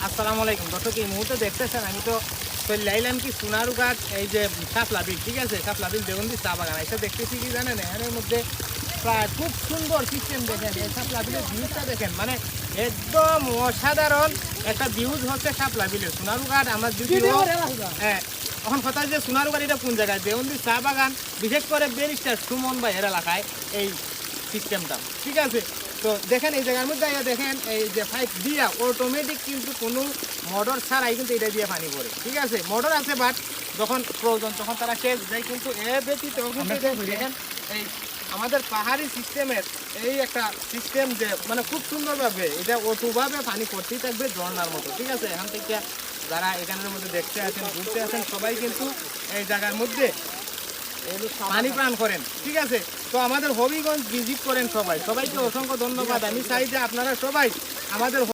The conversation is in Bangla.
আসসালামু আলাইকুম দর্শক, এই মুহূর্তে দেখতেছেন আমি তো চলে আইলাম কি সোনারুঘাট, এই যে শাপলা বিল, ঠিক আছে, শাপলা বিল দেবন্দি চা বাগান এটা দেখতেছি কি জানেন, এখানের মধ্যে প্রায় খুব সুন্দর সিস্টেম দেখেন। এই শাপলা বিলের ভিউজটা দেখেন, মানে একদম অসাধারণ একটা ভিউজ হচ্ছে শাপলা বিলের সোনারুঘাট। আমার যদিও হ্যাঁ, এখন কথা যে সোনারুঘাট এটা কোন জায়গায়, দেবন্দি চা বাগান, বিশেষ করে ব্যারিস্টার সুমন ভাই এর এলাকায় এই সিস্টেমটা, ঠিক আছে। তো দেখেন এই জায়গার মধ্যে দেখেন এই যে পাইপ দিয়া অটোমেটিক কিন্তু কোনো মোটর ছাড়াই কিন্তু এটা দিয়ে পানি পড়ে, ঠিক আছে। মোটর আছে বাট যখন প্রয়োজন তখন তারা সেচ দেয়, কিন্তু এ ব্যতীত দেখেন এই আমাদের পাহাড়ি সিস্টেমের এই একটা সিস্টেম যে মানে খুব সুন্দরভাবে এটা অটোভাবে পানি পড়তেই থাকবে ঝর্ণার মতো, ঠিক আছে। এখান থেকে যারা এখানের মধ্যে দেখতে আছেন ঘুরতে আছেন সবাই কিন্তু এই জায়গার মধ্যে পানি পান করেন, ঠিক আছে। তো আমাদের হবিগঞ্জ ভিজিট করেন সবাই, সবাইকে অসংখ্য ধন্যবাদ। আমি চাই যে আপনারা সবাই আমাদের